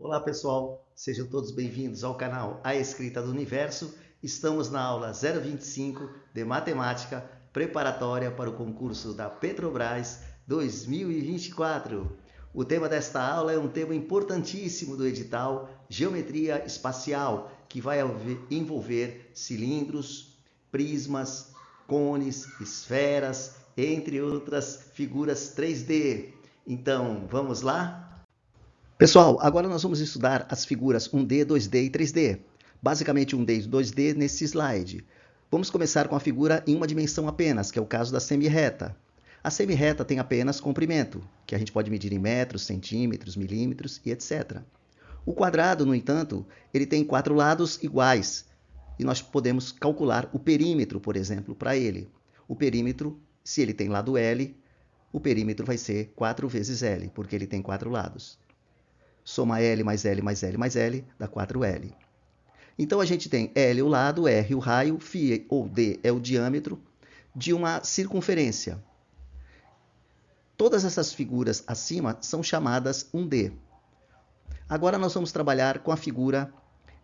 Olá pessoal, sejam todos bem-vindos ao canal A Escrita do Universo. Estamos na aula 025 de Matemática preparatória para o concurso da Petrobras 2024. O tema desta aula é um tema importantíssimo do edital Geometria Espacial, que vai envolver cilindros, prismas, cones, esferas, entre outras figuras 3D. Então, vamos lá? Pessoal, agora nós vamos estudar as figuras 1D, 2D e 3D. Basicamente 1D e 2D nesse slide. Vamos começar com a figura em uma dimensão apenas, que é o caso da semirreta. A semirreta tem apenas comprimento, que a gente pode medir em metros, centímetros, milímetros e etc. O quadrado, no entanto, ele tem 4 lados iguais, e nós podemos calcular o perímetro, por exemplo, para ele. O perímetro, se ele tem lado L, o perímetro vai ser 4 vezes L, porque ele tem 4 lados. Soma L mais L mais L mais L, dá 4L. Então a gente tem L o lado, R o raio, φ ou D é o diâmetro de uma circunferência. Todas essas figuras acima são chamadas 1D. Agora nós vamos trabalhar com a figura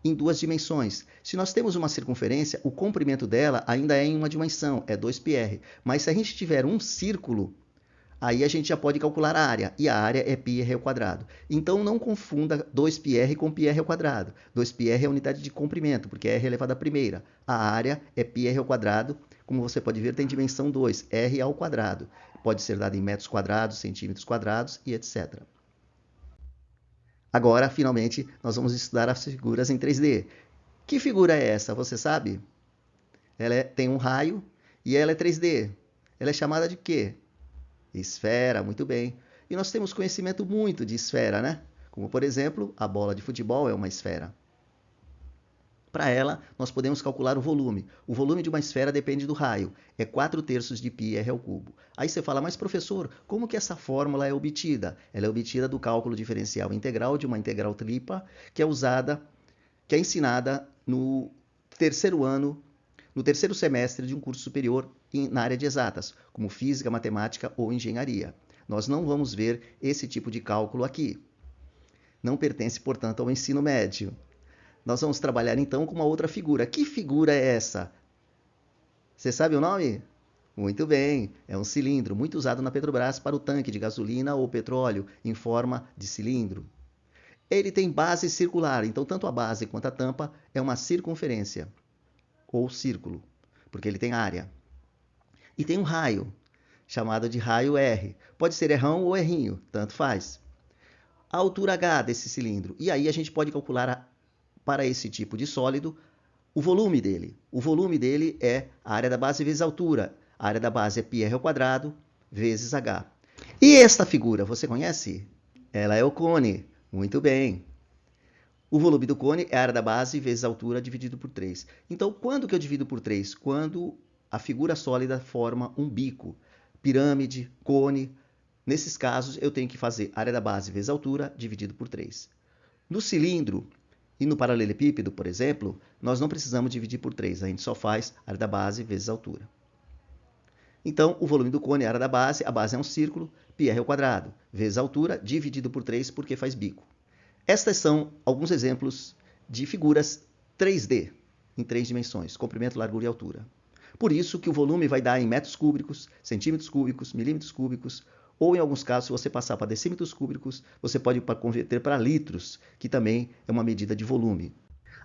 em duas dimensões. Se nós temos uma circunferência, o comprimento dela ainda é em uma dimensão, é 2πr. Mas se a gente tiver um círculo, aí a gente já pode calcular a área, e a área é πr ao quadrado. Então não confunda 2πr com πr ao quadrado. 2πr é a unidade de comprimento, porque r é elevado à primeira. A área é πr ao quadrado, como você pode ver, tem dimensão 2, r ao quadrado. Pode ser dado em metros quadrados, centímetros quadrados e etc. Agora, finalmente, nós vamos estudar as figuras em 3D. Que figura é essa? Você sabe? Tem um raio e ela é 3D. Ela é chamada de quê? Esfera, muito bem. E nós temos conhecimento muito de esfera, né? Como, por exemplo, a bola de futebol é uma esfera. Para ela, nós podemos calcular o volume. O volume de uma esfera depende do raio. É 4/3 de πr ao cubo. Aí você fala, mas professor, como que essa fórmula é obtida? Ela é obtida do cálculo diferencial integral de uma integral tripla, que é ensinada no terceiro ano, no terceiro semestre de um curso superior na área de exatas, como física, matemática ou engenharia. Nós não vamos ver esse tipo de cálculo aqui. Não pertence, portanto, ao ensino médio. Nós vamos trabalhar então com uma outra figura. Que figura é essa? Você sabe o nome? Muito bem, é um cilindro muito usado na Petrobras para o tanque de gasolina ou petróleo em forma de cilindro. Ele tem base circular, então tanto a base quanto a tampa é uma circunferência ou círculo, porque ele tem área. E tem um raio, chamado de raio R. Pode ser errão ou errinho, tanto faz. A altura H desse cilindro. E aí a gente pode calcular para esse tipo de sólido o volume dele. O volume dele é a área da base vezes a altura. A área da base é πr ao quadrado vezes h. E esta figura, você conhece? Ela é o cone. Muito bem. O volume do cone é a área da base vezes a altura dividido por 3. Então, quando que eu divido por 3? Quando a figura sólida forma um bico. Pirâmide, cone. Nesses casos, eu tenho que fazer a área da base vezes a altura dividido por 3. No cilindro e no paralelepípedo, por exemplo, nós não precisamos dividir por 3. A gente só faz a área da base vezes a altura. Então, o volume do cone é a área da base. A base é um círculo, πr ao quadrado, vezes a altura, dividido por 3, porque faz bico. Estas são alguns exemplos de figuras 3D, em 3 dimensões, comprimento, largura e altura. Por isso que o volume vai dar em metros cúbicos, centímetros cúbicos, milímetros cúbicos, ou em alguns casos, se você passar para decímetros cúbicos, você pode converter para litros, que também é uma medida de volume.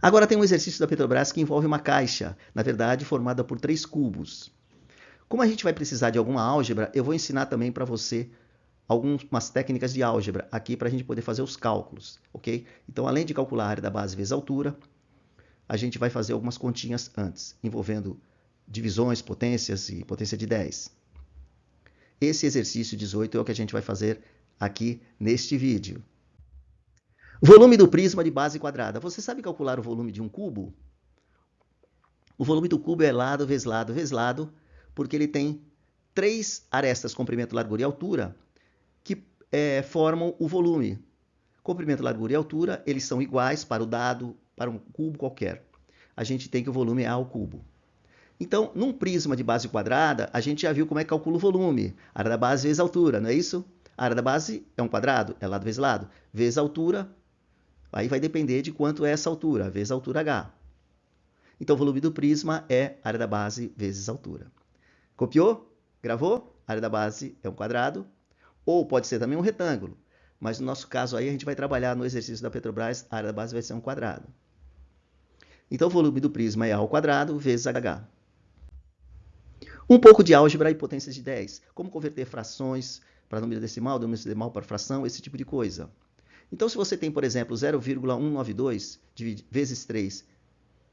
Agora tem um exercício da Petrobras que envolve uma caixa, na verdade formada por 3 cubos. Como a gente vai precisar de alguma álgebra, eu vou ensinar também para você algumas técnicas de álgebra aqui para a gente poder fazer os cálculos, ok? Então, além de calcular a área da base vezes a altura, a gente vai fazer algumas continhas antes, envolvendo divisões, potências e potência de 10. Esse exercício 18 é o que a gente vai fazer aqui neste vídeo. Volume do prisma de base quadrada. Você sabe calcular o volume de um cubo? O volume do cubo é lado vezes lado vezes lado, porque ele tem 3 arestas, comprimento, largura e altura, que formam o volume. Comprimento, largura e altura, eles são iguais para o dado, para um cubo qualquer. A gente tem que o volume é A ao cubo. Então, num prisma de base quadrada, a gente já viu como é que calcula o volume. A área da base vezes a altura, não é isso? A área da base é um quadrado, é lado vezes lado. Vezes a altura, Aí vai depender de quanto é essa altura, vezes a altura H. Então, o volume do prisma é área da base vezes a altura. Copiou? Gravou? A área da base é um quadrado. Ou pode ser também um retângulo. Mas no nosso caso aí, a gente vai trabalhar no exercício da Petrobras, a área da base vai ser um quadrado. Então, o volume do prisma é A ao quadrado vezes H. Um pouco de álgebra e potências de 10. Como converter frações para número decimal, número decimal para fração, esse tipo de coisa. Então, se você tem, por exemplo, 0,192 vezes 3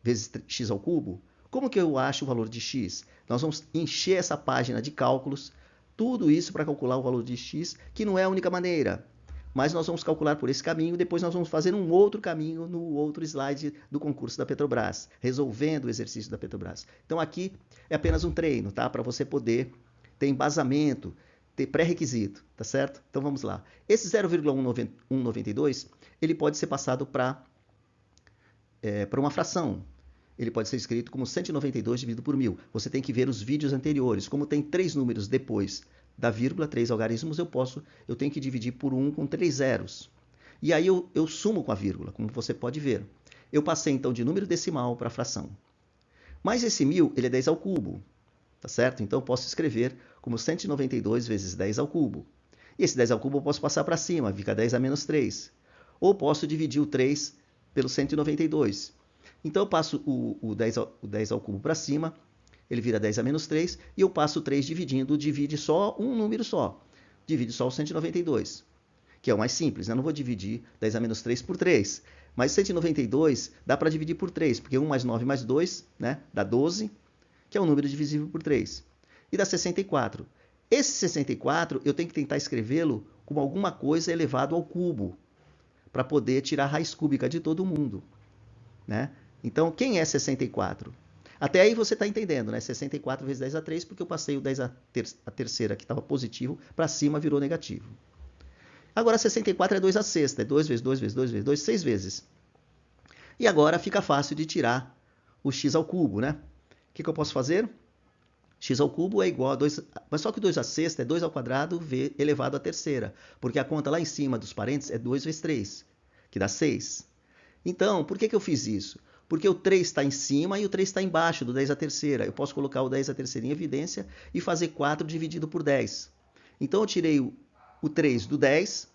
vezes x ao cubo, como que eu acho o valor de x? Nós vamos encher essa página de cálculos, tudo isso para calcular o valor de x, que não é a única maneira. Mas nós vamos calcular por esse caminho, depois nós vamos fazer um outro caminho no outro slide do concurso da Petrobras, resolvendo o exercício da Petrobras. Então aqui é apenas um treino, tá? Para você poder ter embasamento, ter pré-requisito, tá certo? Então vamos lá. Esse 0,192, ele pode ser passado para uma fração. Ele pode ser escrito como 192 dividido por 1000. Você tem que ver os vídeos anteriores. Como tem 3 números depois da vírgula, 3 algarismos, eu tenho que dividir por 1 com 3 zeros. E aí eu sumo com a vírgula, como você pode ver. Eu passei então de número decimal para fração. Mas esse 1000, ele é 10 ao cubo, tá certo? Então eu posso escrever como 192 vezes 10 ao cubo. E esse 10 ao cubo eu posso passar para cima, fica 10 a menos 3. Ou posso dividir o 3 pelo 192. Então eu passo o 10 ao cubo para cima, ele vira 10 a menos 3, e eu passo o 3 dividindo, divide só um número só. Divide só o 192, que é o mais simples, né? Eu não vou dividir 10 a menos 3 por 3. Mas 192 dá para dividir por 3, porque 1 mais 9 mais 2, né, dá 12, que é um número divisível por 3. E dá 64. Esse 64 eu tenho que tentar escrevê-lo como alguma coisa elevado ao cubo, para poder tirar a raiz cúbica de todo mundo, né? Então, quem é 64? Até aí você está entendendo, né? 64 vezes 10 a 3, porque eu passei o 10 a terceira, que estava positivo, para cima virou negativo. Agora, 64 é 2 a sexta, é 2 vezes 2 vezes 2 vezes 2, 6 vezes. E agora fica fácil de tirar o x ao cubo, né? O que eu posso fazer? X ao cubo é igual a 2, mas só que 2 a sexta é 2 ao quadrado elevado à terceira, porque a conta lá em cima dos parênteses é 2 vezes 3, que dá 6. Então, por que eu fiz isso? Porque o 3 está em cima e o 3 está embaixo do 10 à terceira. Eu posso colocar o 10 à terceira em evidência e fazer 4 dividido por 10. Então, eu tirei o 3 do 10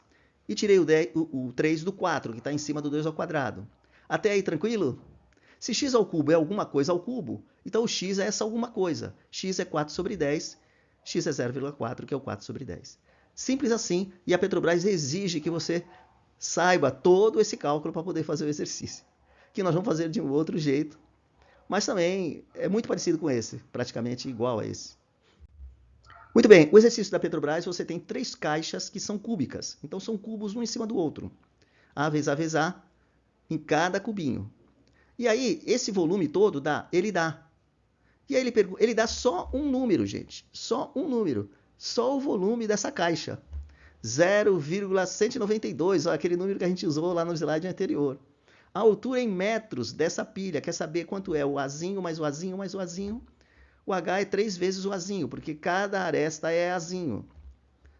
e tirei o 3 do 4, que está em cima do 2 ao quadrado. Até aí, tranquilo? Se x ao cubo é alguma coisa ao cubo, então o x é essa alguma coisa. X é 4 sobre 10, x é 0,4, que é o 4 sobre 10. Simples assim, e a Petrobras exige que você saiba todo esse cálculo para poder fazer o exercício. Que nós vamos fazer de um outro jeito, mas também é muito parecido com esse, praticamente igual a esse. Muito bem, o exercício da Petrobras, você tem 3 caixas que são cúbicas. Então são cubos um em cima do outro. A vezes A em cada cubinho. E aí, esse volume todo ele dá. E aí ele dá só um número, gente. Só um número. Só o volume dessa caixa. 0,192, aquele número que a gente usou lá no slide anterior. A altura em metros dessa pilha, quer saber quanto é o Azinho mais o Azinho mais o Azinho? O H é 3 vezes o Azinho, porque cada aresta é Azinho.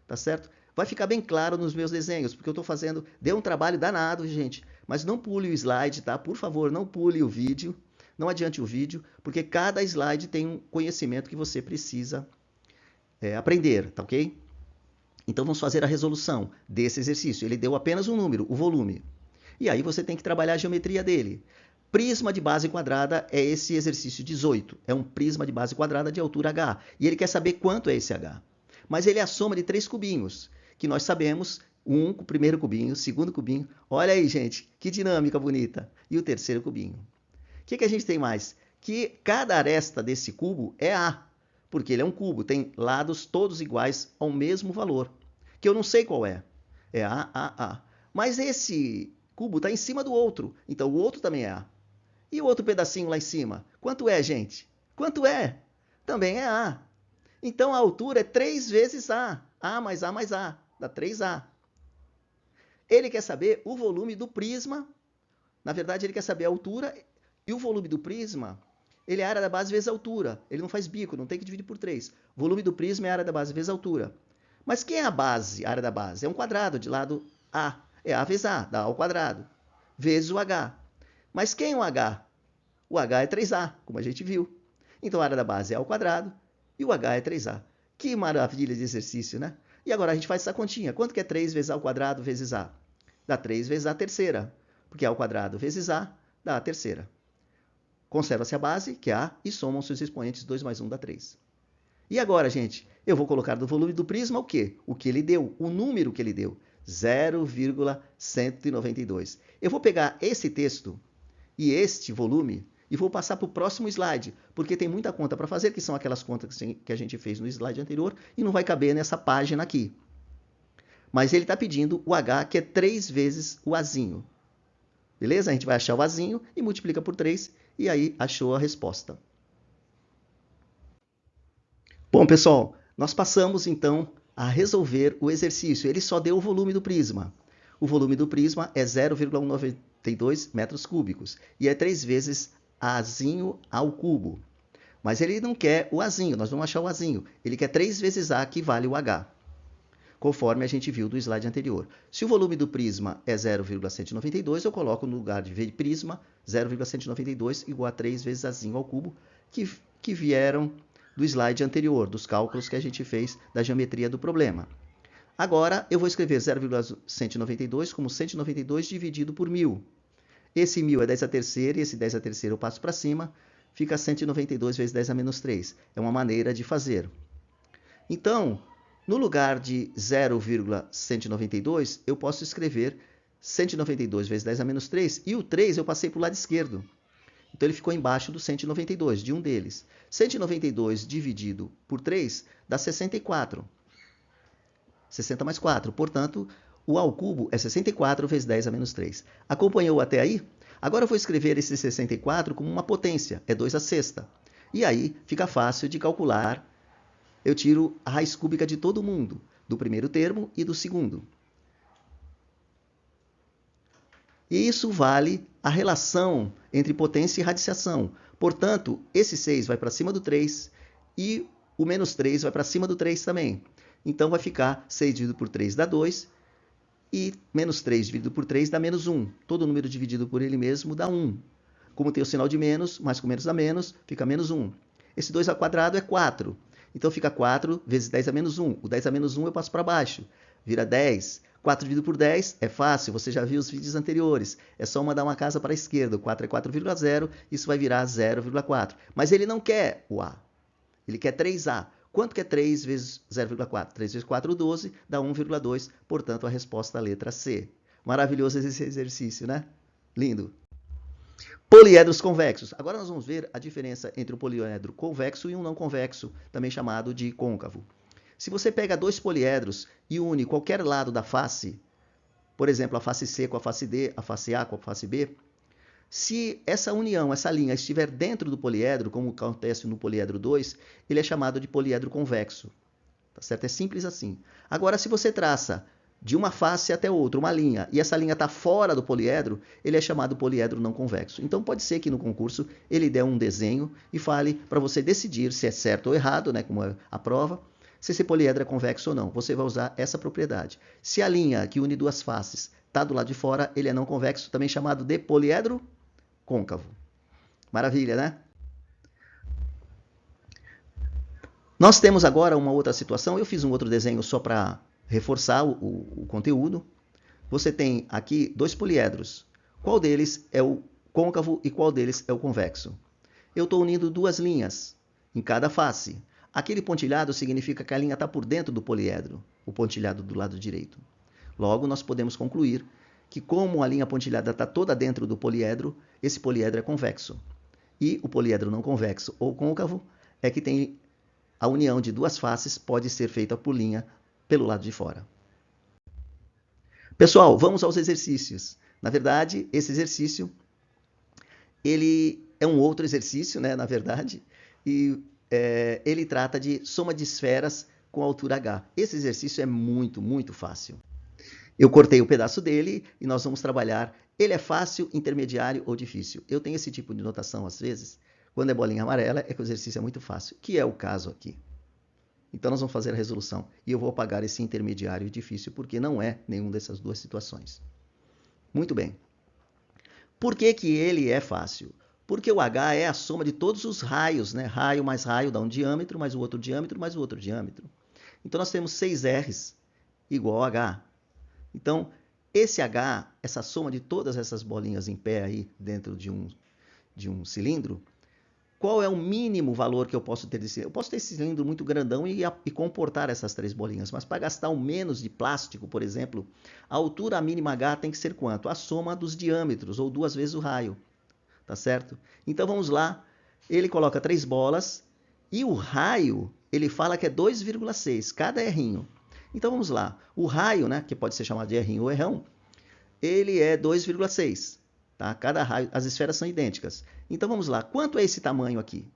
Tá certo? Vai ficar bem claro nos meus desenhos, porque eu estou fazendo... Deu um trabalho danado, gente. Mas não pule o slide, tá? Por favor, não pule o vídeo. Não adiante o vídeo, porque cada slide tem um conhecimento que você precisa aprender, tá ok? Então vamos fazer a resolução desse exercício. Ele deu apenas um número, o volume. E aí você tem que trabalhar a geometria dele. Prisma de base quadrada é esse exercício 18. É um prisma de base quadrada de altura H. E ele quer saber quanto é esse H. Mas ele é a soma de 3 cubinhos, que nós sabemos, o primeiro cubinho, o segundo cubinho. Olha aí, gente, que dinâmica bonita. E o terceiro cubinho. O que a gente tem mais? Que cada aresta desse cubo é A, porque ele é um cubo, tem lados todos iguais ao mesmo valor, que eu não sei qual é. É A, A, A. Mas esse cubo está em cima do outro, então o outro também é A. E o outro pedacinho lá em cima? Quanto é, gente? Quanto é? Também é A. Então a altura é 3 vezes A. A mais A mais A. Dá 3A. Ele quer saber o volume do prisma. Na verdade, ele quer saber a altura e o volume do prisma. Ele é a área da base vezes a altura. Ele não faz bico, não tem que dividir por 3. O volume do prisma é a área da base vezes a altura. Mas quem é a base, a área da base? É um quadrado de lado A. É A vezes A, dá A ao quadrado. vezes o H. Mas quem é o H? O H é 3A, como a gente viu. Então a área da base é ao quadrado e o H é 3A. Que maravilha de exercício, né? E agora a gente faz essa continha. Quanto que é 3 vezes A ao quadrado vezes A? Dá 3 vezes A terceira, porque A ao quadrado vezes A dá A terceira. Conserva-se a base, que é A, e somam-se os expoentes, 2 mais 1 dá 3. E agora, gente, eu vou colocar no volume do prisma o quê? O que ele deu, o número que ele deu, 0,192. Eu vou pegar esse texto e este volume e vou passar para o próximo slide, porque tem muita conta para fazer, que são aquelas contas que a gente fez no slide anterior, e não vai caber nessa página aqui. Mas ele está pedindo o H, que é 3 vezes o Azinho. Beleza? A gente vai achar o Azinho e multiplica por 3, e aí achou a resposta. Bom, pessoal, nós passamos então a resolver o exercício. Ele só deu o volume do prisma. O volume do prisma é 0,192 metros cúbicos e é 3 vezes Azinho ao cubo. Mas ele não quer o Azinho, nós vamos achar o Azinho. Ele quer 3 vezes A, que vale o H, conforme a gente viu do slide anterior. Se o volume do prisma é 0,192, eu coloco no lugar de prisma 0,192 igual a 3 vezes Azinho ao cubo, que vieram do slide anterior, dos cálculos que a gente fez da geometria do problema. Agora, eu vou escrever 0,192 como 192 dividido por 1.000. Esse 1.000 é 10 a terceira, e esse 10 a terceira eu passo para cima, fica 192 vezes 10 a menos 3. É uma maneira de fazer. Então, no lugar de 0,192, eu posso escrever 192 vezes 10 a menos 3, e o 3 eu passei para o lado esquerdo. Então, ele ficou embaixo do 192, de um deles. 192 dividido por 3 dá 64. 60 mais 4. Portanto, o A ao cubo é 64 vezes 10 a menos 3. Acompanhou até aí? Agora eu vou escrever esse 64 como uma potência. É 2 a sexta. E aí fica fácil de calcular. Eu tiro a raiz cúbica de todo mundo, do primeiro termo e do segundo. E isso vale a relação entre potência e radiciação. Portanto, esse 6 vai para cima do 3 e o menos 3 vai para cima do 3 também. Então, vai ficar 6 dividido por 3 dá 2 e menos 3 dividido por 3 dá menos 1. Todo número dividido por ele mesmo dá 1. Como tem o sinal de menos, mais com menos dá menos, fica menos 1. Esse 2 ao quadrado é 4. Então, fica 4 vezes 10 a menos 1. O 10 a menos 1 eu passo para baixo. Vira 10. 4 dividido por 10 é fácil, você já viu os vídeos anteriores. É só mandar uma casa para a esquerda. O 4 é 4,0, isso vai virar 0,4. Mas ele não quer o A. Ele quer 3A. Quanto que é 3 vezes 0,4? 3 vezes 4, 12, dá 1,2. Portanto, a resposta é a letra C. Maravilhoso esse exercício, né? Lindo. Poliedros convexos. Agora nós vamos ver a diferença entre um poliedro convexo e um não convexo, também chamado de côncavo. Se você pega dois poliedros e une qualquer lado da face, por exemplo, a face C com a face D, a face A com a face B, se essa união, essa linha, estiver dentro do poliedro, como acontece no poliedro 2, ele é chamado de poliedro convexo. Tá certo? É simples assim. Agora, se você traça de uma face até outra uma linha, e essa linha está fora do poliedro, ele é chamado poliedro não convexo. Então, pode ser que no concurso ele dê um desenho e fale para você decidir se é certo ou errado, né, como é a prova, se esse poliedro é convexo ou não. Você vai usar essa propriedade. Se a linha que une duas faces está do lado de fora, ele é não convexo, também chamado de poliedro côncavo. Maravilha, né? Nós temos agora uma outra situação. Eu fiz um outro desenho só para reforçar o conteúdo. Você tem aqui dois poliedros. Qual deles é o côncavo e qual deles é o convexo? Eu estou unindo duas linhas em cada face. Aquele pontilhado significa que a linha está por dentro do poliedro, o pontilhado do lado direito. Logo, nós podemos concluir que, como a linha pontilhada está toda dentro do poliedro, esse poliedro é convexo. E o poliedro não convexo ou côncavo é que tem a união de duas faces, pode ser feita por linha pelo lado de fora. Pessoal, vamos aos exercícios. Na verdade, esse exercício ele é um outro exercício, né, na verdade, e ele trata de soma de esferas com altura h. Esse exercício é muito, muito fácil. Eu cortei o pedaço dele e nós vamos trabalhar. Ele é fácil, intermediário ou difícil. Eu tenho esse tipo de notação às vezes. Quando é bolinha amarela, é que o exercício é muito fácil, que é o caso aqui. Então, nós vamos fazer a resolução. E eu vou apagar esse intermediário difícil, porque não é nenhuma dessas duas situações. Muito bem. Por que que ele é fácil? Porque o H é a soma de todos os raios, né? Raio mais raio dá um diâmetro, mais o outro diâmetro, mais o outro diâmetro. Então, nós temos 6 R's igual a H. Então, esse H, essa soma de todas essas bolinhas em pé aí dentro de um cilindro, qual é o mínimo valor que eu posso ter desse? Eu posso ter esse cilindro muito grandão e comportar essas 3 bolinhas, mas para gastar o menos de plástico, por exemplo, a altura mínima H tem que ser quanto? A soma dos diâmetros, ou 2 vezes o raio. Tá certo? Então vamos lá. Ele coloca 3 bolas e o raio, ele fala que é 2,6 cada errinho. Então vamos lá. O raio, né, que pode ser chamado de errinho ou errão, ele é 2,6. Tá? Cada raio, as esferas são idênticas. Então vamos lá. Quanto é esse tamanho aqui?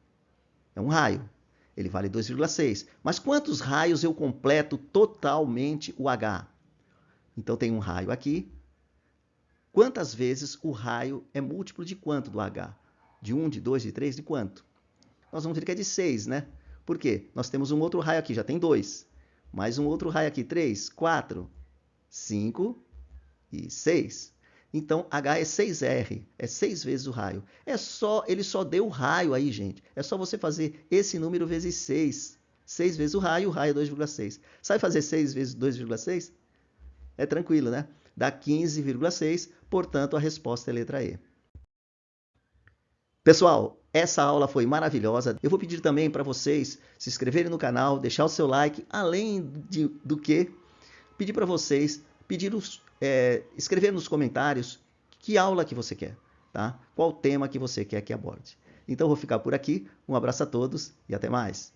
É um raio. Ele vale 2,6. Mas quantos raios eu completo totalmente o H? Então tem um raio aqui. Quantas vezes o raio é múltiplo de quanto do H? De 1, de 2, de 3, de quanto? Nós vamos ver que é de 6, né? Por quê? Nós temos um outro raio aqui, já tem 2. Mais um outro raio aqui, 3, 4, 5 e 6. Então, H é 6R, é 6 vezes o raio. Ele só deu o raio aí, gente. É só você fazer esse número vezes 6. 6 vezes o raio é 2,6. Sabe fazer 6 vezes 2,6? É tranquilo, né? Dá 15,6, portanto, a resposta é a letra E. Pessoal, essa aula foi maravilhosa. Eu vou pedir também para vocês se inscreverem no canal, deixar o seu like, além do que pedir para vocês escrever nos comentários que aula que você quer, tá? Qual tema que você quer que aborde. Então, eu vou ficar por aqui. Um abraço a todos e até mais.